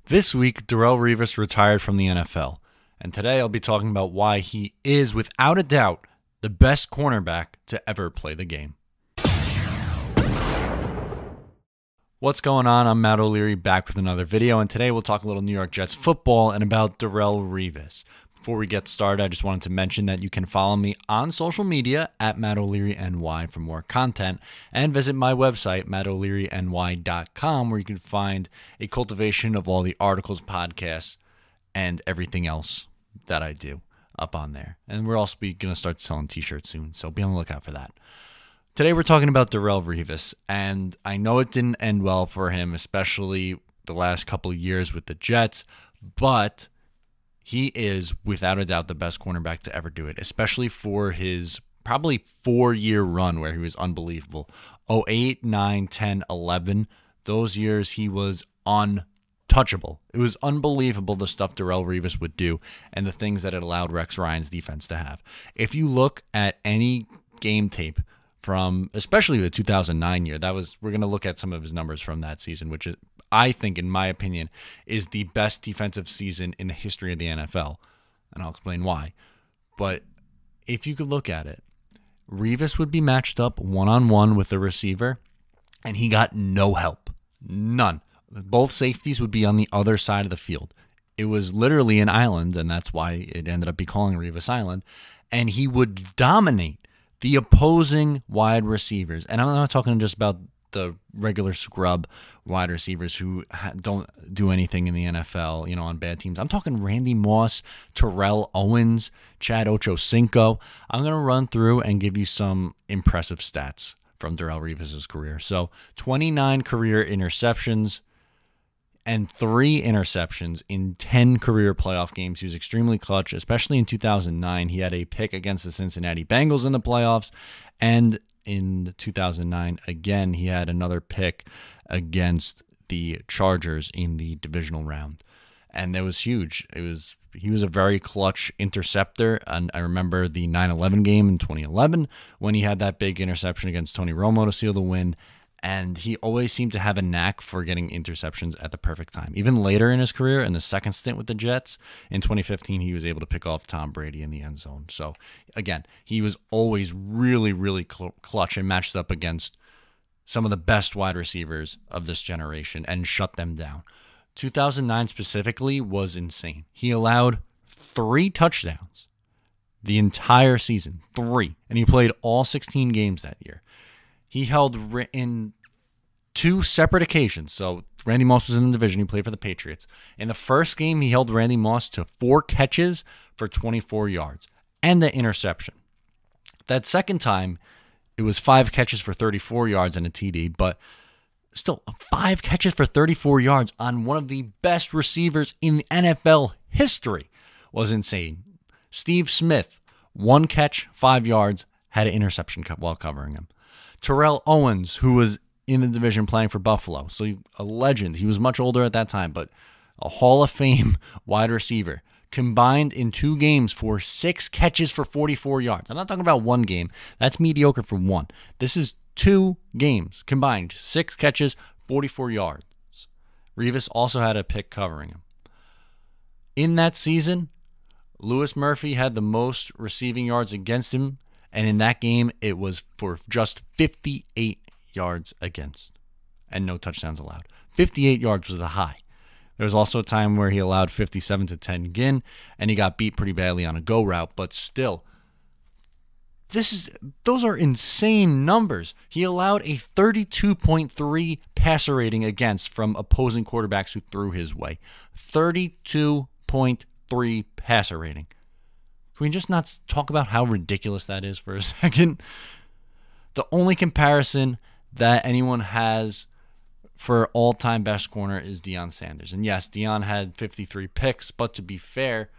This week, Darrelle Revis retired from the NFL, and today I'll be talking about why he is, without a doubt, the best cornerback to ever play the game. What's going on? I'm Matt O'Leary, back with another video, and today we'll talk a little New York Jets football and about Darrelle Revis. Before we get started, I just wanted to mention that you can follow me on social media at MattO'LearyNY for more content, and visit my website, MattO'LearyNY.com, where you can find a cultivation of all the articles, podcasts, and everything else that I do up on there. And we're also going to start selling t-shirts soon, so be on the lookout for that. Today we're talking about Darrelle Revis, and I know it didn't end well for him, especially the last couple of years with the Jets, but he is, without a doubt, the best cornerback to ever do it, especially for his probably 4-year run where he was unbelievable. 08, 9, 10, 11, those years he was untouchable. It was unbelievable the stuff Darrelle Revis would do and the things that it allowed Rex Ryan's defense to have. If you look at any game tape from especially the 2009 year, we're going to look at some of his numbers from that season, which is, I think, in my opinion, is the best defensive season in the history of the NFL, and I'll explain why. But if you could look at it, Revis would be matched up one-on-one with the receiver, and he got no help. None. Both safeties would be on the other side of the field. It was literally an island, and that's why it ended up being called Revis Island, and he would dominate the opposing wide receivers. And I'm not talking just about the regular scrub wide receivers who don't do anything in the NFL, on bad teams. I'm talking Randy Moss, Terrell Owens, Chad Ochocinco. I'm going to run through and give you some impressive stats from Darrelle Revis' career. So 29 career interceptions and 3 interceptions in 10 career playoff games. He was extremely clutch, especially in 2009. He had a pick against the Cincinnati Bengals in the playoffs, and in 2009, again, he had another pick against the Chargers in the divisional round. And that was huge. He was a very clutch interceptor. And I remember the 9/11 game in 2011 when he had that big interception against Tony Romo to seal the win. And he always seemed to have a knack for getting interceptions at the perfect time. Even later in his career, in the second stint with the Jets, in 2015, he was able to pick off Tom Brady in the end zone. So, again, he was always really, really clutch and matched up against some of the best wide receivers of this generation and shut them down. 2009 specifically was insane. He allowed 3 touchdowns the entire season. 3. And he played all 16 games that year. He held in 2 separate occasions. So Randy Moss was in the division. He played for the Patriots. In the first game, he held Randy Moss to 4 catches for 24 yards and the interception. That second time, it was 5 catches for 34 yards and a TD, but still 5 catches for 34 yards on one of the best receivers in NFL history was insane. Steve Smith, 1 catch, 5 yards, had an interception while covering him. Terrell Owens, who was in the division playing for Buffalo, so a legend. He was much older at that time, but a Hall of Fame wide receiver, combined in 2 games for 6 catches for 44 yards. I'm not talking about 1 game. That's mediocre for 1. This is 2 games combined, 6 catches, 44 yards. Revis also had a pick covering him. In that season, Louis Murphy had the most receiving yards against him, and in that game, it was for just 58 yards against and no touchdowns allowed. 58 yards was the high. There was also a time where he allowed 57 to 10 again, and he got beat pretty badly on a go route, but still, those are insane numbers. He allowed a 32.3 passer rating against from opposing quarterbacks who threw his way. 32.3 passer rating. Can we just not talk about how ridiculous that is for a second? The only comparison that anyone has for all-time best corner is Deion Sanders. And yes, Deion had 53 picks, but to be fair,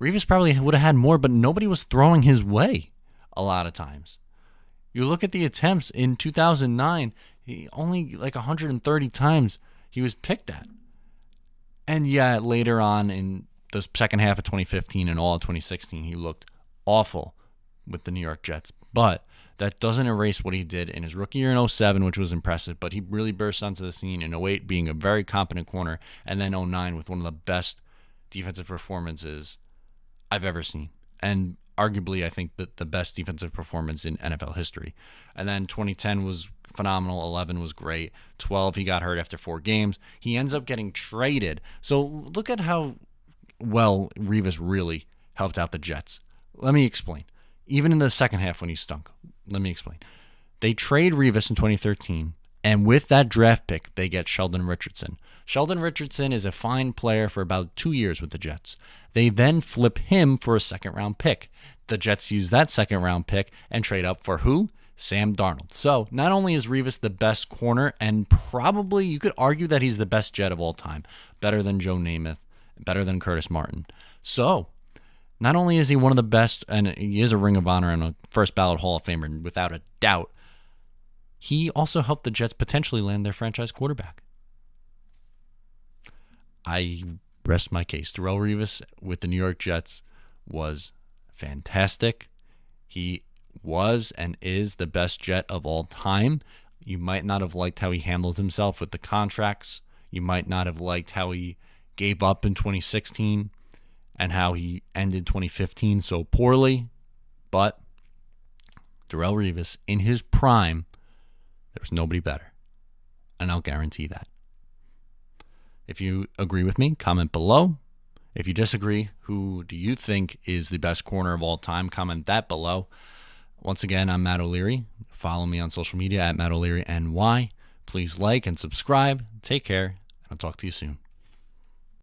Revis probably would have had more, but nobody was throwing his way a lot of times. You look at the attempts in 2009, only like 130 times he was picked at. And yeah, later on in the second half of 2015 and all of 2016, he looked awful with the New York Jets. But that doesn't erase what he did in his rookie year in 07, which was impressive, but he really burst onto the scene in 08 being a very competent corner, and then 09 with one of the best defensive performances I've ever seen. And arguably, I think that the best defensive performance in NFL history. And then 2010 was phenomenal. 11 was great. 12, he got hurt after 4 games. He ends up getting traded. So look at how well Revis really helped out the Jets. Let me explain. Even in the second half when he stunk, let me explain. They trade Revis in 2013, and with that draft pick, they get Sheldon Richardson. Sheldon Richardson is a fine player for about 2 years with the Jets. They then flip him for a second-round pick. The Jets use that second-round pick and trade up for who? Sam Darnold. So not only is Revis the best corner, and probably you could argue that he's the best Jet of all time, better than Joe Namath, better than Curtis Martin. So not only is he one of the best, and he is a Ring of Honor and a first ballot Hall of Famer without a doubt, he also helped the Jets potentially land their franchise quarterback. I rest my case. Darrelle Revis with the New York Jets was fantastic. He was and is the best Jet of all time. You might not have liked how he handled himself with the contracts. You might not have liked how he gave up in 2016 and how he ended 2015 so poorly. But Darrelle Revis, in his prime, there was nobody better. And I'll guarantee that. If you agree with me, comment below. If you disagree, who do you think is the best corner of all time? Comment that below. Once again, I'm Matt O'Leary. Follow me on social media at Matt O'Leary NY. Please like and subscribe. Take care, and I'll talk to you soon.